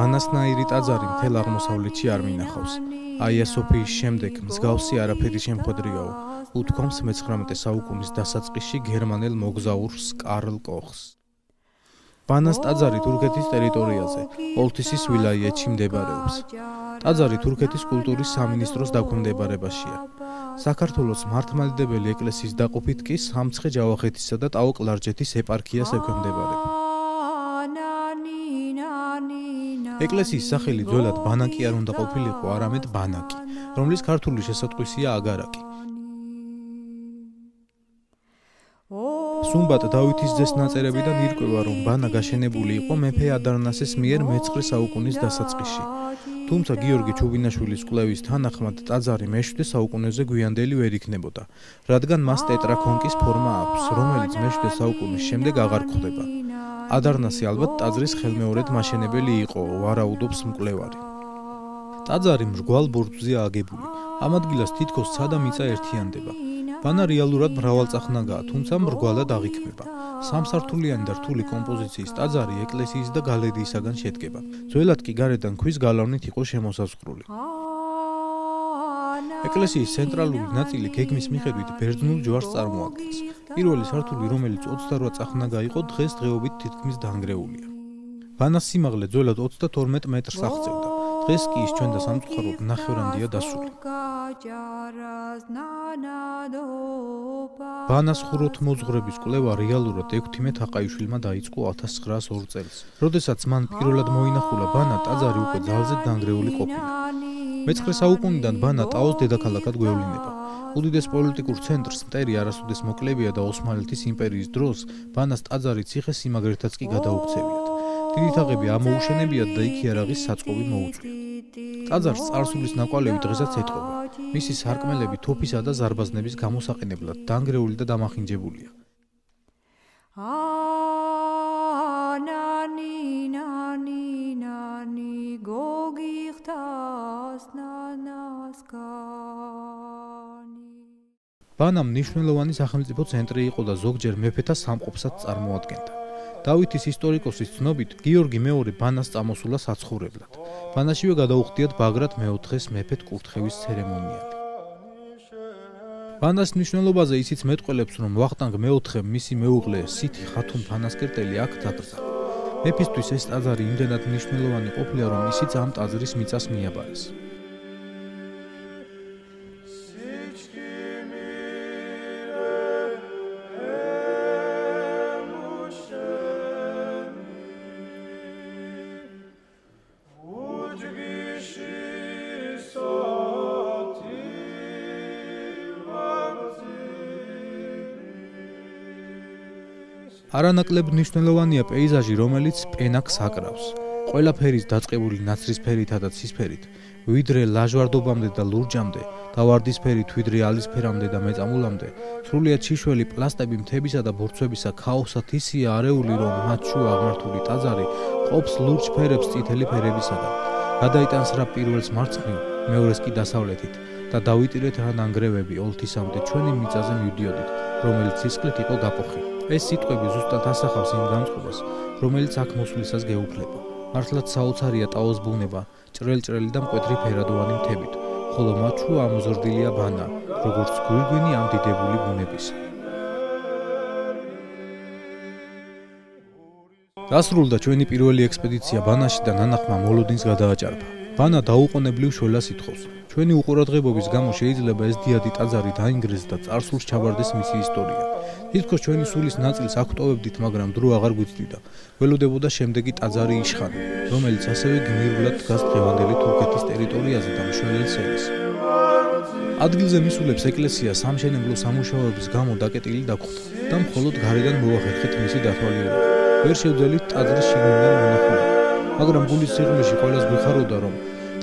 ბანასნაირი ტაძარი მთელ აღმოსავლეთში არ მინახავს. აია სოფიის შემდეგ მსგავსი არაფერი შემხვედრიაო, უთქვამს მე-19 საუკუნის დასაწყისში გერმანელ მოგზაურს კარლ კოხს. ბანას ტაძარი თურქეთის ტერიტორიაზე, ოლთისის ვილაიეთში მდებარეობს. ტაძარი თურქეთის კულტურის სამინისტროს დაქვემდებარებაშია. საქართველოს მართლმადიდებელი ეკლესიის დაყოფით კი სამცხე-ჯავახეთისა და ტაო-კლარჯეთის ეპარქიას ექვემდებარება. ეკლესიის სახელი ძველად ბანაკი არ უნდა ყოფილიყო, არამედ ბანაკი, რომლის ქართული შესატყვისია აგარაკი. სუმბატ დავითის ძეს ნაწერებიდან ირკვევა, რომ ბანა გაშენებული იყო მეფე ადარნასის მიერ მე-9 საუკუნის დასაწყისში. თუმცა გიორგი ჩუბინაშვილის კვლევის თანახმად ტაძარი მე-7 საუკუნეზე გვიანდელი ვერ იქნებოდა, რადგან მას ტეტრაქონკის ფორმა აქვს, რომელიც მე-7 საუკუნის შემდეგ აღარ გვხვდება. ადარნასი ალბათ ტაძრის ხელმეორედ მაშენებელი იყო, ვარაუდობს მკვლევარი. ტაძარი მრგვალ ბორცვზეა აგებული. ამ ადგილას თითქოს ცა და მიწა ერთიანდება. ბანა რეალურად მრავალწახნაგაა, თუმცა მრგვალად აღიქმება. სამსართულიანი და რთული კომპოზიციის ტაძარი ეკლესიის და გალერიისაგან შედგება. ძველად კი გარედან ქვის გალავნით იყო შემოსაზღვრული. ეკლესიის ცენტრალური ნაწილი გეგმის მიხედვით ბერძნულ ჯვარს წარმოადგენს. პირველი სართული, რომელიც 28 წახნაგა იყო, დღესდღეობით თითქმის დანგრეულია. ბანას სიმაღლე ძველად 32 მეტრს აღწევდა. დღეს კი ის ჩვენ და სამწუხაროდ ნახევრამდეა დასული. ბანას ხუროთმოძღვრების კვლევა რეალურად ექვთიმე თაყაიშვილმა დაიწყო 1902 წელს. როდესაც მან პირველად მოინახულა ბანა, ტაძარი უკვე ძალზედ დანგრეული ყოფილა. მე-9 საუკუნიდან ბანა ტაოს დედაქალაქად გვევლინება. უდიდეს პოლიტიკურ ცენტრს მტერი არასოდეს მოკლებია და ოსმალეთის იმპერიის დროს ბანას ტაძარი ციხე-სიმაგრეთაც კი გადაუქცევიათ. დიდი თაღები ამოუშენებიათ და იქ იარაღის საწყობი მოუწვიათ. ტაძარს წარსულის ნაკვალევი დღესაც ეტყობა. მისი სარკმელები თოფისა და ზარბაზნების გამოსაყენებლად დანგრეული და დამახინჯებულია. ბანა მნიშვნელოვანი სახელმწიფო ცენტრი იყო და ზოგჯერ მეფეთა სამყოფსაც წარმოადგენდა. დავითის ისტორიკოსის ცნობით, გიორგი მეორე ბანას წამოსულა საცხოვრებლად. ბანაშივე გადაუხდიათ ბაგრატ მეოთხეს მეფედ კურთხევის ცერემონიალი. ბანას მნიშვნელობაზე ისიც მეტყველებს, რომ ვახტანგ მეოთხემ მისი მეუღლე სითი ხათუმ ფანასკერტელი აქ დაკრძალა. მეფისთვის ეს ტაძარი იმდენად მნიშვნელოვანი ყოფილა, რომ ისიც ამ ტაძრის მიწას მიაბარეს. არანაკლებ მნიშვნელოვანია პეიზაჟი, რომელიც პენაკს აკრავს. ყველაფერის დაწყებული ნაცრისფერითა და ცისფერით, ვიდრე ლაჟვარდობამდე და ლურჯამდე, და ვარდისფერით ვიდრე ალისფერამდე და მეწამულამდე, სრულიად შიშველი პლასტები მთებისა და ბორცვებისა ქაოსად ისია არეული, რომ მათ შუა აღმართული ტაძარი ყოფს ლურჯ ფერებს წითელი ფერებისაგან. გადაიტანს რა პირველს მარცხნივ, მეორეს კი დასავლეთით და დავიტირეთ რა ნანგრევები ოლთისამდე ჩვენი მიწაზე მივდიოდით, რომელიც სისხლით იყო გაპოხი. ეს სიტყვები ზუსტად ასახავს იმ განწყობას, რომელიც აქ მოსვლისას გეუფლება. მართლაც საოცარია ტაოს ბუნება, ჭრელ-ჭრელი და მკვეთრი ფერადოვანი მთებით, ხოლო მათ შუა ამოზრდილია ბანა, როგორც გვირგვინი ამ დიდებული ბუნებისა. დასრულდა ჩვენი პირველი ექსპედიცია ბანაში და ნანახმა მოლოდინს გადააჭარბა. ბანა დაუყოვნებლივ შველას ითხოვს. ჩვენი უყურადღებობის გამო შეიძლება ეს დიადი ტაძარი დაინგრეს და წარსულს ჩაბარდეს მისი ისტორია. თითქოს ჩვენი სულის ნაწილს აქ ვტოვებდით, მაგრამ დრო აღარ გვიწდიდა. ველოდებოდა შემდეგი ტაძარი იშხანი, რომელიც ასევე გმირულად დგას დღევანდელი თურქეთის ტერიტორიაზე და მშველელ სენის. ადგილზე მისულებს ეკლესია სამშენებლო სამუშაოების გამო დაკეტილი დაგხვდა და მხოლოდ გარედან მოახერხეთ მისი დათვალიერება. ვერ შევძელით ტაძრის შიგნიდან მონახულება, მაგრამ გულის სიღრმეში ყველას გვიხაროდა, რომ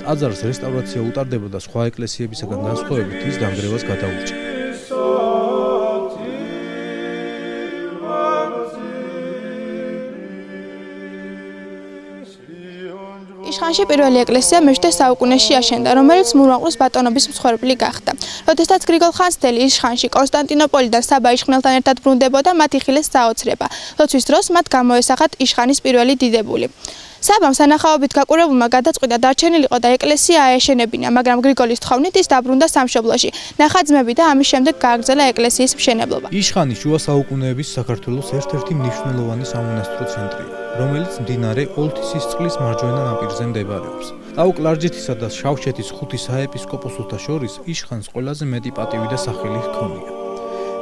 ტაძარს რესტავრაცია უტარდება და სხვა ეკლესიებისაგან განსხვავებით ის დანგრევას გადაურჩა. იშხანში პირველი ეკლესია მე-7 საუკუნეში აშენდა, რომელიც მურვანყურის ბატონობის მსხვერპლი გახდა. როდესაც გრიგოლ ხანძთელი იშხანში კონსტანტინოპოლიდან საბა იშხნელთან ერთად ბრუნდებოდა, მათ იხილეს საოცრება. ლოცვის დროს მათ გამოესახათ იშხანის პირველი დიდებული. საბამ სანახაობით გაყურებულმა გადაწყვიტა დარჩენილიყო და ეკლესია აეშენებინა, მაგრამ გრიგოლის თხოვნით ის დაბრუნდა სამშობლოში. ნახაძმები და ამის შემდეგ გააგრძელა ეკლესიის მშენებლობა. იშხანი შუა საუკუნეების საქართველოს ერთ-ერთი მნიშვნელოვანი სამონასტრო ცენტრია, რომელიც მდინარე ოლთისისწყლის მარჯვენა ნაპირზე მდებარეობს. ტაო-კლარჯეთისა და შავშეთის 5 საეპისკოპოსოთა შორის იშხანს ყველაზე მეტი პატივი და სახელი ჰქონია.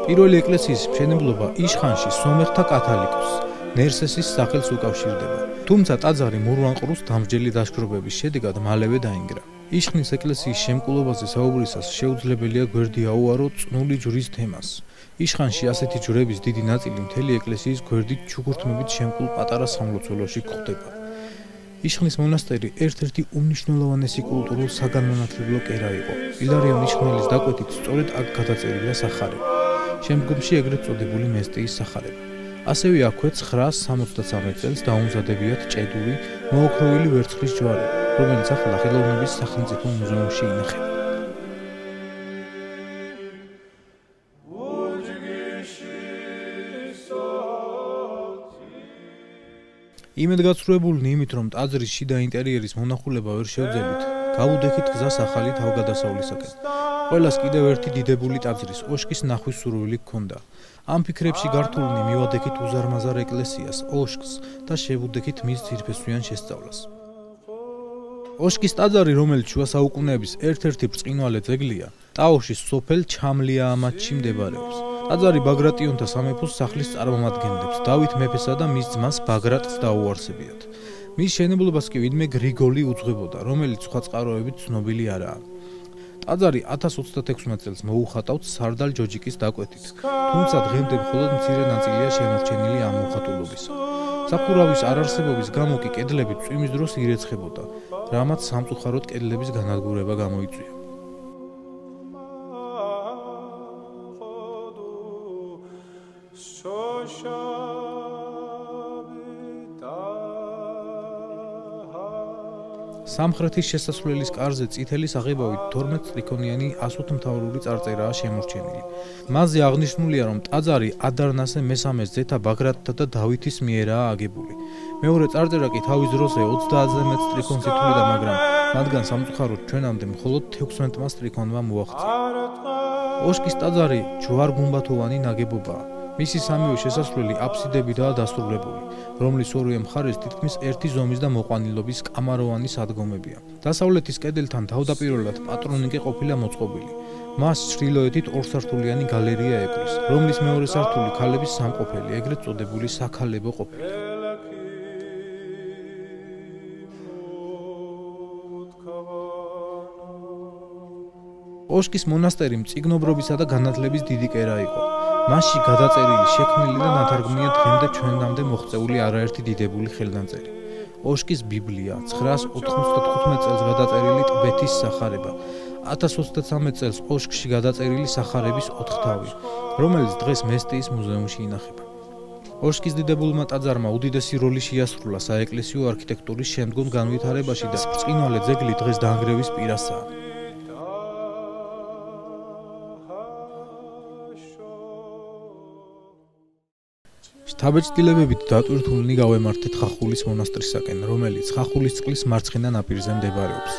პირველი ეკლესიის მშენებლობა იშხანში სომეხთა კათალიკოს ნერსესის სახელს უკავშირდება. თუმცა ტაძარი მურვანყრუს დამსჯელი ლაშქრობების შედეგად მალევე დაინგრა. იშხნის ეკლესიის შემკულობაზე საუბრისას შეუძლებელია გვერდი აუარო წნული ჯვრის თემას. იშხანში ასეთი ჯვრების დიდი ნაწილი მთელი ეკლესიის გვერდით ჩუქურთმებით შემკულ პატარა სამლოცველოში გვხვდება. იშხნის მონასტერი ერთ-ერთი უმნიშვნელოვანესი კულტურულ საგანმანათლებლო კერა იყო. ილარიონ იშხნელის დაკვეთით სწორედ აქ გადაწერილია სახარება. შემდგომში ეგრეთ წოდებული მესტიის სახარება. ასევე აქვე 963 წელს დაუმზადებიათ ჭედური, მოოქროვილი ვერცხლის ჯვარი, რომელიც ახლა ხელოვნების სახელმწიფო მუზეუმში ინახება. იმედგაცრუებულნი იმით, რომ ტაძრის შიდა ინტერიერის მონახულება ვერ შევძელით, გავუდექით გზას ახალი თავგადასავლისაკენ. ყველას კიდევ ერთი დიდებული ტაძრის, ოშკის ნახვის სურვილი ჰქონდა. ამ ფიქრებში გართულნი მივადექით უზარმაზარ ეკლესიას, ოშკს და შევუდექით მის ძირფესვიან შესწავლას. ოშკის ტაძარი, რომელიც შუა საუკუნეების ერთ-ერთი ბრწყინვალე ძეგლია, ტაოშის სოფელ ჩამლიაამათში მდებარეობს. ტაძარი ბაგრატიონთა სამეფოს სახლის წარმომადგენლებს, დავით მეფესა და მის ძმას ბაგრატს დაუარსებიათ. მის შენებლობას კი ვინმე გრიგოლი უძღვებოდა, რომელიც სხვა წყაროებით ცნობილი არაა. ტაძარი 1026 წელს მოუხატავთ სარდალ ჯოჯიკის დაკვეთით, თუმცა დღემდე მხოლოდ მცირე ნაწილია შემორჩენილი ამ მოხატულობისა. სახურავის არარსებობის გამო კი კედლები წვიმის დროს ირეცხებოდა, რამაც სამწუხაროდ კედლების განადგურება გამოიწვია. სამხრეთის შესასვლელის კარზე წითელი საღებავით 12 ტრიქონიანი ასოთმთავრული წარწერაა შემორჩენილი. მასზე აღნიშნულია, რომ ტაძარი ადარნასე მესამეს ძეთა ბაგრატთა და დავითის მიერაა აგებული. მეორე წარწერა კი თავის დროზე 30-ზე მეტ ტრიქონს ითვლიდა, მაგრამ მათგან სამწუხაროდ ჩვენამდე მხოლოდ 16 ტრიქონმა მოაღწია. ოშკის ტაძარი ჯვარ-გუმბათოვანი ნაგებობაა. მისი სამივე შესასვლელი აფსიდებითაა დასრულებული, რომლის ორივე მხარეს თითქმის ერთი ზომის და მოყვანილობის კამაროვანი სადგომებია. დასავლეთის კედელთან თავდაპირველად პატრონიკე ყოფილა მოწყობილი. მას ჩრდილოეთით ორსართულიანი გალერეა ეკვრის, რომლის მეორე სართული ქალების სამყოფელი, ეგრეთ წოდებული საქალებო ყოფილა. ოშკის მონასტერი მწიგნობრობისა და განათლების დიდი კერა იყო. მასში გადაწერილი, შექმნილი და ნათარგმნია დღემდე ჩვენამდე მოღწეული არაერთი დიდებული ხელნაწერი. ოშკის ბიბლია, 995 წელს გადაწერილი ტბეთის სახარება, 1033 წელს ოშკში გადაწერილი სახარების 4 თავი, რომელიც დღეს მესტიის მუზეუმში ინახება. ოშკის დიდებულმა ტაძარმა უდიდესი როლი შეასრულა საეკლესიო არქიტექტურის შემდგომ განვითარებაში და ბრწყინვალე ძეგლი დღეს დაანგრევის პირასაა. შთაბეჭდილებებით დატვირთულნი გავემართეთ ხახულის მონასტრისაკენ, რომელიც ხახულისწყლის მარცხენა ნაპირზე მდებარეობს.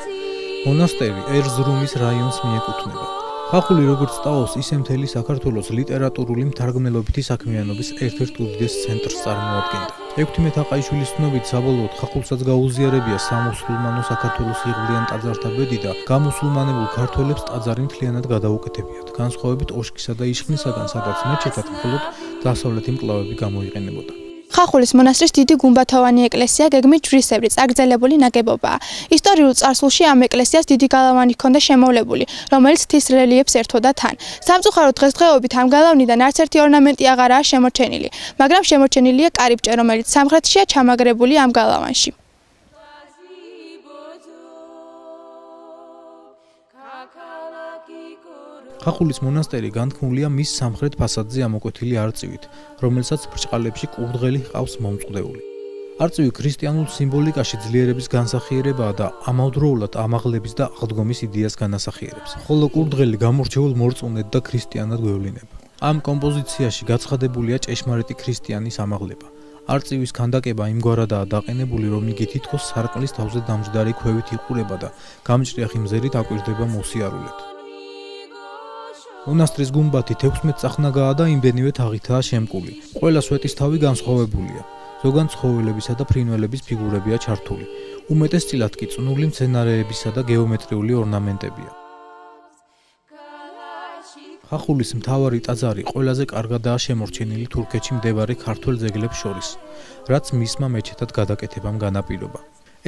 მონასტერი ერზრუმის რაიონს მიეკუთვნება. ხახული როგორც ტაოს, ისე მთელი საქართველოს ლიტერატურული მთარგმნელობითი საქმიანობის ერთ-ერთ უდიდეს ცენტრს წარმოადგენდა. 16 თაყაიშვილის ცნობით საბოლოოდ ხახულსაც გაუზიარებია სამუსულმანო საქართველოს იღბლიან ტაძართა ბედი და გამუსულმანებულ ქართველებს ტაძარი მთლიანად გადაუკეთებიათ, განსხვავებით ოშკისა და იშხნისაგან, სადაც მეჩეთად მხოლოდ დასავლეთი მკლავები გამოიყენებოდა. ხახულის მონასტრის დიდი გუმბათოვანი ეკლესია გეგმით ჯვრისებრი წაგრძელებული ნაგებობაა. ისტორიულ წარსულში ამ ეკლესიას დიდი გალავანი ჰქონდა შემოვლებული, რომელიც მთის რელიეფს ერთვოდა თან. სამწუხაროდ დღესდღეობით ამ გალავნიდან არც ერთი ორნამენტი აღარაა შემორჩენილი, მაგრამ შემორჩენილია კარიბჭე, რომელიც სამხრეთშია ჩამაგრებული ამ გალავანში. ხახულის მონასტერი განთქმულია მის სამხრეთ ფასადზე ამოკვეთილი არწივით, რომელსაც ბრჭყალებში კურდღელი ჰყავს მომწყდეული. არწივი ქრისტიანულ სიმბოლიკაში ძლიერების განსახიერებაა და ამავდროულად ამაღლების და აღდგომის იდეას განასახიერებს, ხოლო კურდღელი გამორჩეულ მორწმუნედ და ქრისტიანად გვევლინება. ამ კომპოზიციაში გაცხადებულია ჭეშმარიტი ქრისტიანის ამაღლება. არწივის ქანდაკება იმგვარადაა დაყენებული, რომ იგი თითქოს სარკმლის თავზე დამჯდარი ქვევით იყურება და გამჭრიახი მზერით აკვირდება მოსიარულედ. მონასტრის გუმბათი 16 წახნაგაა და იმდენივე თაღითაა შემკული. ყველა სვეტისთავი განსხვავებულია. ზოგან ცხოველებისა და ფრინველების ფიგურებია ჩართული. უმეტესწილად კი წნული მცენარეებისა და გეომეტრიული ორნამენტებია. ხახულის მთავარი ტაძარი ყველაზე კარგადაა შემორჩენილი თურქეთში მდებარე ქართველ ძეგლებს შორის, რაც მისმა მეჩეთად გადაკეთებამ განაპირობა.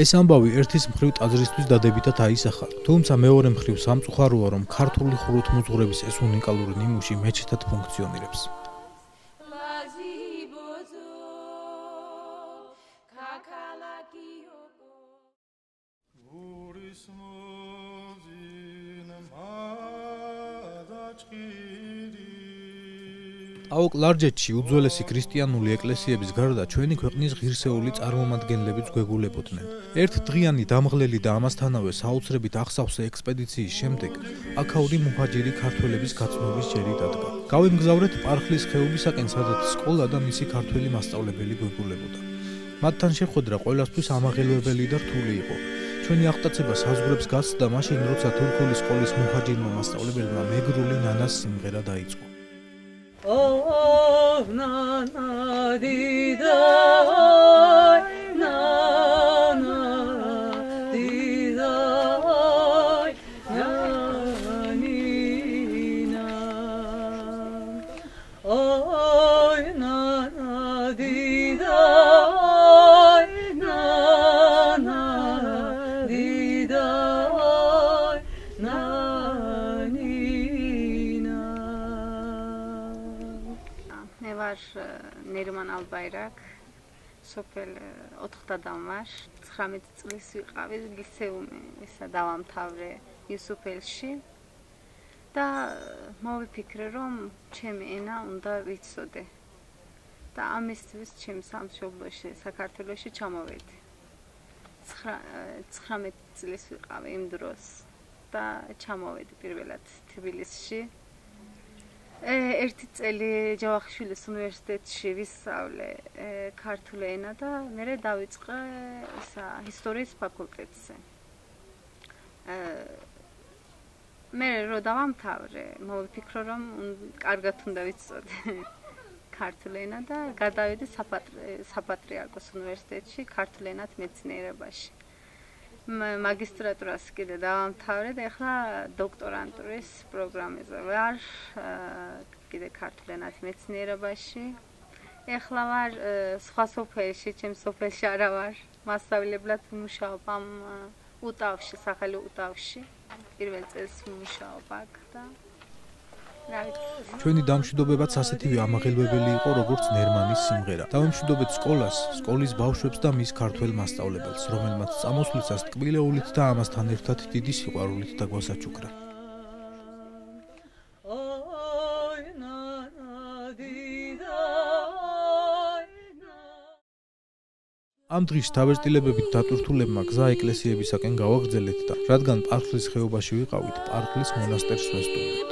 ეს ამბავი ერთის მხრივ ტაძრისთვის დადებითად აისახა, თუმცა მეორე მხრივ სამწუხაროა, რომ ქართული ხუროთმოძღვრების ეს უნიკალური ნიმუში მეჩეთად ფუნქციონირებს. აოკ ლარჯეთში უძველესი ქრისტიანული ეკლესიების გარდა ჩვენი ქვეყნის ღირსეული წარმომადგენლებიც გვეგულებოდნენ. ერთ დღიანი დამღლელი და ამასთანავე საოცრებით ახსავსე ექსპედიციის შემდეგ აქაური მუჰაჯირი ქართველების გაცნობის ჯერი დადგა. გავიმგზავრეთ პარხლის ხეობისაკენ, სადაც სკოლა და მისი ქართველი მასწავლებელი გვეგულებოდა. მათთან შეხვედრა ყველასთვის ამაღელვებელი და რთული იყო. ჩვენი აღტაცება საზღვრებს გასცდა მაშინ, როცა თურქული სკოლის მუჰაჯირმა მასწავლებელმა მეგრული ნანას სიმღერა დაიწყო. Oh, Nana Diday, Nana Diday, Nanina. Oh, Nana Diday, Nana Diday, Nanina. მე ვარ ნერიმან ალბაირაკ, სოფელ 4-დან ვარ. 19 წლის ვიყავი, ლიცეუმი ისა დავამთავრე იუსუფელში და მოვიფიქრე, რომ ჩემი ენა უნდა ვიცოდე და ამისთვის ჩემ სამშობლოში, საქართველოში ჩამოვედი. 19 წლის ვიყავი იმ დროს და ჩამოვედი პირველად თბილისში. ერთი წელი ჯავახიშვილის უნივერსიტეტში ვისწავლე ქართული ენა და მერე დავიწყე ისტორიის ფაკულტეტზე. მე რო დავამთავრე, მოვიფიქრო, რომ კარგად უნდა ვიცოდე ქართული ენა და გადავედი საპატრიარქოს უნივერსიტეტში ქართული ენათ მეცნიერებაში. მაგისტრატურას კიდე დავამთავრე და ახლა დოქტორანტურის პროგრამაზე ვარ, კიდე ქართულ ენათ მეცნიერებაში. ახლა ვარ სხვა სოფელში, ჩემ სოფელში არა ვარ, მასწავლებლად ვმუშაობ ამ უტავში, სახელი უტავში. პირველ წელს ვმუშაობ აქ და ჩვენი დამშვიდობებაც ასეთივე ამაღელვებელი იყო, როგორც ნერმანის სიმღერა. დავემშვიდობეთ სკოლას, სკოლის ბავშვებს და მის ქართველ მასწავლებელს, რომელმაც წამოსვლისას ტკბილეულით და ამასთან ერთად დიდი სიყვარულით დაგვასაჩუქრა. ამ დღის თავერტილებებით დატვირთულებმა გზა ეკლესიებისაკენ გავაგრძელეთ და რადგან პარხლის ხეობაში ვიყავით, პარხლის მონასტერს ვესტუმრეთ.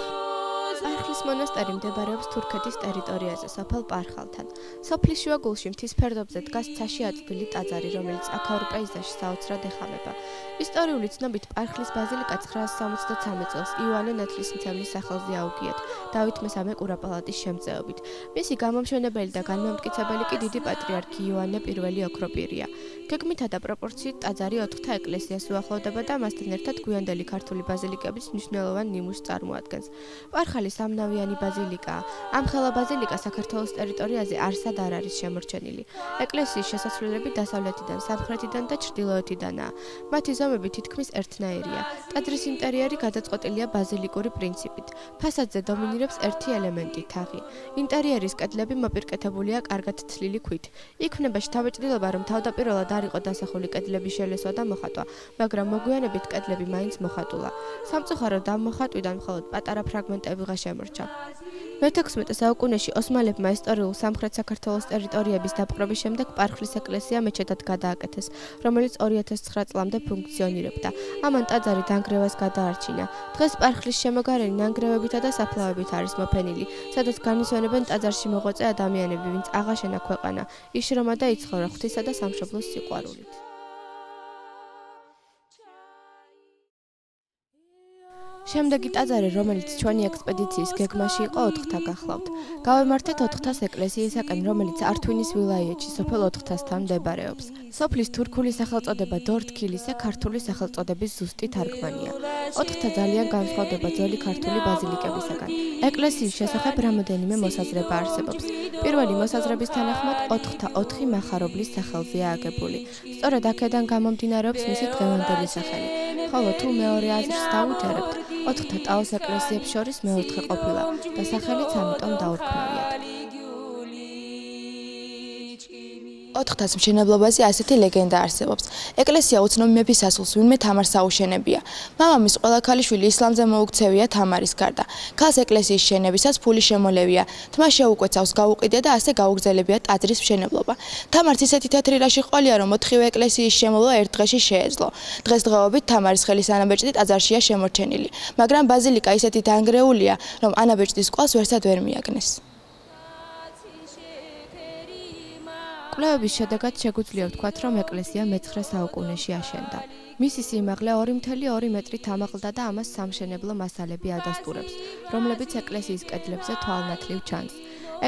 პარხლის მონასტერი მდებარეობს თურქეთის ტერიტორიაზე, სოფელ პარხალთან. სოფლის შუაგულში მთის ფერდობზე დგას ცაში აწვდილი ტაძარი, რომელიც აქაურ პეიზაჟს საოცრად ეხამება. ისტორიული ცნობით პარხლის ბაზილიკა 963 წელს იოანე ნათლისმცემლის სახელზე აუგიათ, დავით მესამე კურაპალატის შემწეობით. მისი გამომშვენებელი და განმამტკიცებელი კი დიდი პატრიარქი იოანე პირველი ოქროპირია. გეგმითა და პროპორციით ტაძარი 4-თა ეკლესიას უახლოვდება და მასთან ერთად გვიანდელი ქართული ბაზილიკების მნიშვნელოვან ნიმუშს წარმოადგენს. პარხალი სამნავიანი ბაზილიკაა. ამხელა ბაზილიკა საქართველოს ტერიტორიაზე არსად არ არის შემორჩენილი. ეკლესიის შესასვლელები დასავლეთიდან, სამხრეთიდან და ჩრდილოეთიდანაა. მათი ზომები თითქმის ერთნაირია. ტაძრის ინტერიერი გადაწყვეტილია ბაზილიკური პრინციპით. ფასადზე დომინირებს ერთი ელემენტი, თაღი. ინტერიერის კედლები მოპირკეთებულია კარგად თლილი ქვით. იქმნება შთაბეჭდილება, რომ თავდაპირველად არ იყო დასახული კედლების შელესვა და მოხატვა, მაგრამ მოგვიანებით კედლები მაინც მოხატულა. სამწუხაროდ ამ მოხატვიდან მხოლოდ პატარა ფრაგმენტები შემორჩა. მე-16 საუკუნეში ოსმალებმა ისტორიულ სამხრეთ საქართველოს ტერიტორიების დაპყრობის შემდეგ პარხლის ეკლესია მეჩეთად გადააკეთეს, რომელიც 2009 წლამდე ფუნქციონირებდა. ამან ტაძარი დანგრევას გადაარჩინა. დღეს პარხლის შემოგარენი ნანგრევებითა და საფლავებით არის მოფენილი, სადაც განისვენებენ ტაძარში მოღვაწე ადამიანები, ვინც აღაშენა ქვეყანა, იშრომა და იცხოვრა ღვთისა და სამშობლოს სიყვარულით. შემდეგი ტაძარი, რომელიც ჩვენი ექსპედიციის გეგმაში იყო, 4-თა გახლავთ. გავემართეთ 4-თას ეკლესიისაკენ, რომელიც ართვინის ვილაიეთში, სოფელ 4-თასთან მდებარეობს. სოფლის თურქული სახელწოდება დორთქილისე ქართული სახელწოდების ზუსტი თარგმანია. 4-თა ძალიან განსხვავდება ძველი ქართული ბაზილიკებისაგან. ეკლესიის შესახებ რამოდენიმე მოსაზრება არსებობს. პირველი მოსაზრების თანახმად 4-თა 4 მახარობლის სახელზეა აგებული. სწორედ აქედან გამომდინარეობს მისი დღევანდელი სახელი. ხოლო თუ მეორე აზრს დავუჯერებთ, 4-თა ტაოს ეკლესიებს შორის მეოთხე ყოფილა და სახელიც ამიტომ დაურქმევიათ. 4-თას მშენებლობაზე ასეთი ლეგენდა არსებობს. ეკლესია უცნობი მეფის ასულს ვინმე თამარს აუშენებია. მამამის ყველა ქალიშვილი ისლამზე მოუქცევია თამარის გარდა. ქალს ეკლესიის შენებისას ფული შემოლევია. თმა შეუკვეცავს გაუყიდე და ასე გაუგრძელებია ტაძრის მშენებლობა. თამარს ისეთი თეთრი რაში ყოლია, რომ 4-ვე ეკლესიის შემოვლა ერთ დღეში შეეძლო. დღესდღეობით თამარის ხელის ანაბეჭდი ტაძარშია შემორჩენილი, მაგრამ ბაზილიკა ისეთი დანგრეულია, რომ ანაბეჭდის კვალს ვერსად ვერ მიაგნეს. კვლევების შედეგად შეგვიძლია ვთქვათ, რომ ეკლესია მე-9 საუკუნეში აშენდა. მისი სიმაღლე 2.2 მეტრით ამაღლდა და ამას სამშენებლო მასალები ადასტურებს, რომლებიც ეკლესიის კედლებზე თვალნათლივ ჩანს.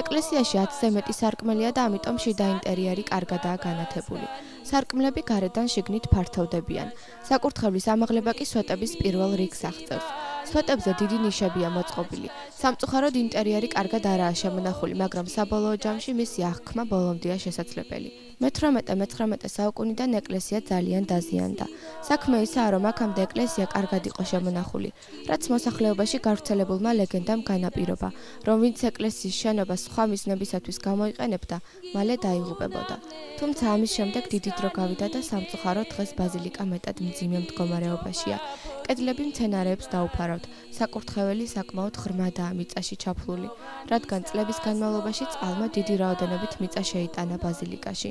ეკლესიაში 10-ზე მეტი სარკმელია და ამიტომ შიდა ინტერიერი კარგადაა განათებული. სარკმლები გარედან შიგნით ფართოვდებიან. საკურთხევლის ამაღლება კი სვეტების პირველ რიგს აღწევს. სვეტებზე დიდი ნიშებია მოწყობილი. სამწუხაროდ ინტერიერი კარგად არაა შემონახული, მაგრამ საბოლოო ჯამში მისი აღქმა ბოლომდეა შესაძლებელი. მე-18-19 საუკუნიდან ეკლესია ძალიან დაზიანდა. საქმე ისაა, რომ აქამდე ეკლესია კარგად იყო შემონახული, რაც მოსახლეობაში გავრცელებულმა ლეგენდამ განაპირობა, რომ ვინც ეკლესიის შენობას სხვა მიზნებისათვის გამოიყენებდა, მალე დაიღუპებოდა. თუმცა ამის შემდეგ დიდი დრო გავიდა და სამწუხაროდ დღეს ბაზილიკა მეტად მძიმე მდგომარეობაშია. კედლები მცენარეებს დაუფარავთ. საკურთხეველი საკმაოდ ღრმადაა მიწაში ჩაფლული, რადგან წლების განმავლობაში წყალმა დიდი რაოდენობით მიწა შეიტანა ბაზილიკაში.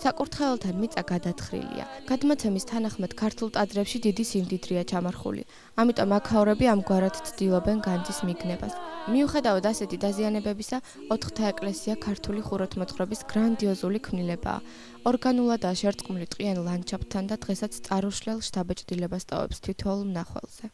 საკურთხეველთან მიწა გადათხრილია. გადმოცემის თანახმად ქართულ ტაძრებში დიდი სიმდიდრეა ჩამარხული. ამიტომ აქაურები ამგვარად ცდილობენ განძის მიგნებას. მიუხედავად ასეთი დაზიანებებისა, 4-თა ეკლესია ქართული ხუროთმოძღვრების გრანდიოზული ქმნილებაა. ორგანულადაა შერწყმული ტყიან ლანდშაფტთან და დღესაც წარუშლელ შთაბეჭდილებას ტოვებს თითოეულ მნახველზე.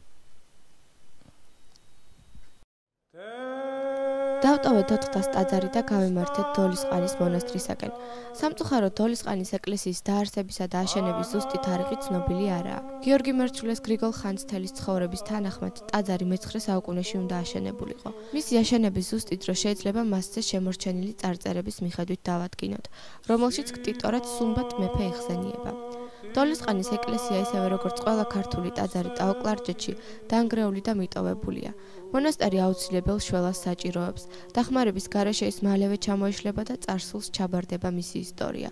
დავტოვეთ 4-თას ტაძარი და გავემართეთ დოლისყანის მონასტრისაკენ. სამწუხაროდ დოლისყანის ეკლესიის დაარსებისა და აშენების ზუსტი თარიღი ცნობილი არაა. გიორგი მერჩულეს გრიგოლ ხანძთელის ცხოვრების თანახმად ტაძარი მე-9 საუკუნეში უნდა აშენებულიყო. მისი აშენების ზუსტი დრო შეიძლება მასზე შემორჩენილი წარწერების მიხედვით დავადგინოთ, რომელშიც ქტიტორად სუმბატ მეფე იხსენიება. დოლისყანის ეკლესია ისევე როგორც ყველა ქართული ტაძარი ტაო-კლარჯეთში დანგრეული და მიტოვებულია. მონასტერი აუცილებელ შველას საჭიროებს. დახმარების გარეშე ის მალევე ჩამოიშლება და წარსულს ჩაბარდება მისი ისტორია.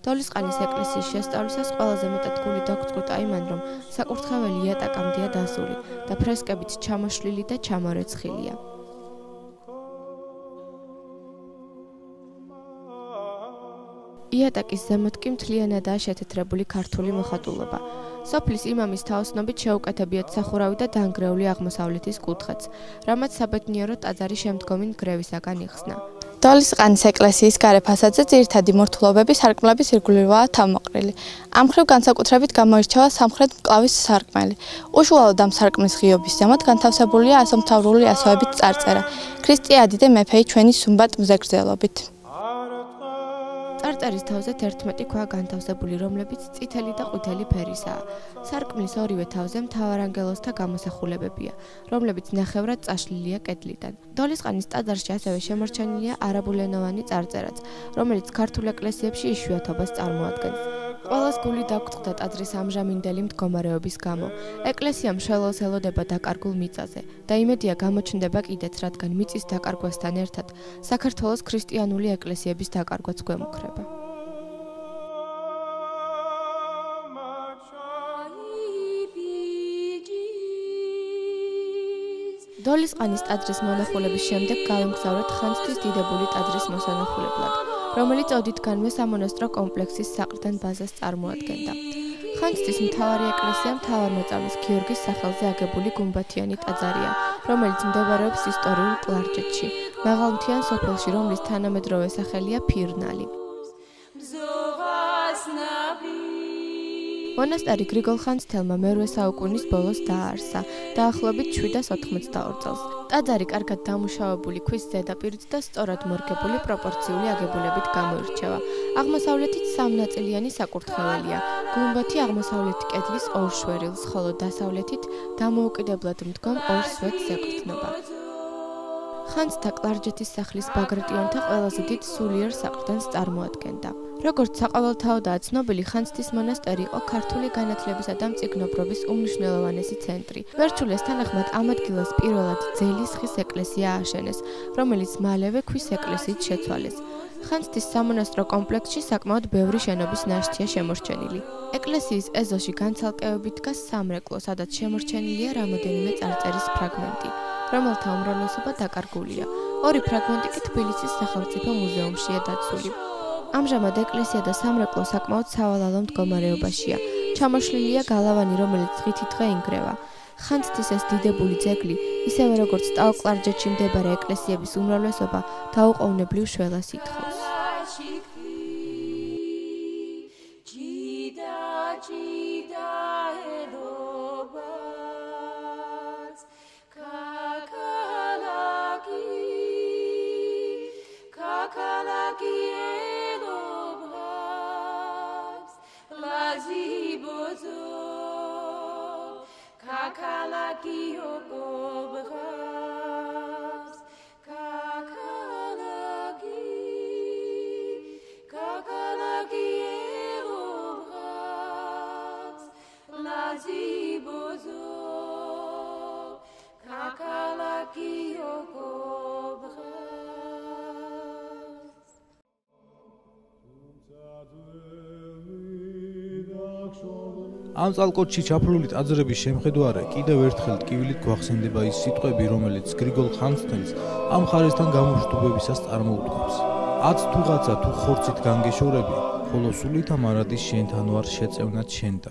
დოლისყანის ეკლესიის შესწავლისას ყველაზე მეტად გული დაგწყვიტა იმან, რომ საკურთხეველი იატაკამდეა დასული და ფრესკებით ჩამოშლილი და ჩამორეცხილია. იატაკის ზემოთ კი მთლიანადაა შეთეთრებული ქართული მოხატულობა. სოფლის იმამის თაოსნობით შეუკეთებიათ სახურავი და დანგრეული აღმოსავლეთის კუთხეც, რამაც საბედნიეროდ ტაძარი შემდგომი ნგრევისაგან იხსნა. დოლისყანის ეკლესიის გარე ფასადზე ძირითადი მორთულობები სარკმლების ირგვლივაა თავმოყრილი. ამ მხრივ განსაკუთრებით გამოირჩევა სამხრეთ მკლავის სარკმელი. უშუალოდ ამ სარკმლის ღიობის ზემოთ განთავსებულია ასომთავრული ასოებით წარწერა. ქრისტე ადიდე მეფეი ჩვენი სუმბატ მზეგრძელობით. წარწერის თავზე 11 ქვა განთავსებული, რომლებიც წითელი და ყვითელი ფერისაა. სარკმლის ორივე თავზე მთავარანგელოზთა გამოსახულებებია, რომლებიც ნახევრად წაშლილია კედლიდან. დოლისყანის ტაძარში ასევე შემორჩენილია არაბულენოვანი წარწერაც, რომელიც ქართულ ეკლესიებში იშვიათობას წარმოადგენს. ყველას გული დაგწყდა ტაძრის ამჟამინდელი მდგომარეობის გამო. ეკლესია მშველელს ელოდება დაკარგულ მიწაზე და იმედია გამოჩნდება კიდეც, რადგან მიწის დაკარგვასთან ერთად საქართველოს ქრისტიანული ეკლესიების დაკარგვაც გვემუქრება. დოლისყანის ტაძრის მონახულების შემდეგ გავემგზავრეთ ხანძთის დიდებული ტაძრის მოსანახულებლად, რომელიც ოდითგანვე სამონასტრო კომპლექსის საყრდენ ბაზას წარმოადგენდა. ხანძთის მთავარი ეკლესია მთავარმოწამის გიორგის სახელზე აგებული გუმბათიანი ტაძარია, რომელიც მდებარეობს ისტორიულ კლარჯეთში, მაღალმთიან სოფელში, რომლის თანამედროვე სახელია ფირნალი. მონასტერი გრიგოლ ხანძთელმა მე-8 საუკუნის ბოლოს დააარსა, დაახლოებით 780 წელს. ტაძარი კარგად დამუშავებული ქვის ზედაპირით და სწორად მორგებული პროპორციული აგებულებით გამოირჩევა. აღმოსავლეთით სამნაწილიანი საკურთხეველია. გუმბათი აღმოსავლეთი კედლის ორ შვერილს, ხოლო დასავლეთით დამოუკიდებლად მდგომ ორ სვეტს ეყრდნობა. ხანძთა კლარჯეთის სახლის ბაგრატიონთა ყველაზე დიდ სულიერ საყრდენს წარმოადგენდა. როგორც საყოველთაოდაა ცნობილი, ხანძთის მონასტერი იყო ქართული განათლებისა და მწიგნობრობის უმნიშვნელოვანესი ცენტრი. ვერჩულეს თანახმად ამ ადგილას პირველად ძელის ხის ეკლესია ააშენეს, რომელიც მალევე ქვის ეკლესიით შეცვალეს. ხანძთის სამონასტრო კომპლექსში საკმაოდ ბევრი შენობის ნაშთია შემორჩენილი. ეკლესიის ეზოში განცალკევებით დგას სამრეკლო, სადაც შემორჩენილია რამოდენიმე წარწერის ფრაგმენტი, რომელთა უმრავლესობა დაკარგულია. ორი ფრაგმენტი კი თბილისის სახელმწიფო მუზეუმშია დაცული. ამჟამად ეკლესია და სამრეკლო საკმაოდ სავალალო მდგომარეობაშია. ჩამოშლილია გალავანი, რომელიც დღითი დღე ინგრევა. ხანძთის ეს დიდებული ძეგლი, ისევე როგორც ტაო-კლარჯეთში მდებარე ეკლესიების უმრავლესობა, დაუყოვნებლივ შველას ითხოვს. ამ წალკოტში ჩაფლული ტაძრების შემხედვარე კიდევ ერთხელ ტკივილით გვახსენდება ის სიტყვები, რომელიც გრიგოლ ხანძთელს ამ ხარისთან გამოშტუბებისას წარმოუდგამს. აც თუ ხორცით განგეშორები, ხოლო სულით ამ არადის შენთან ვარ შეწევნად შენდა.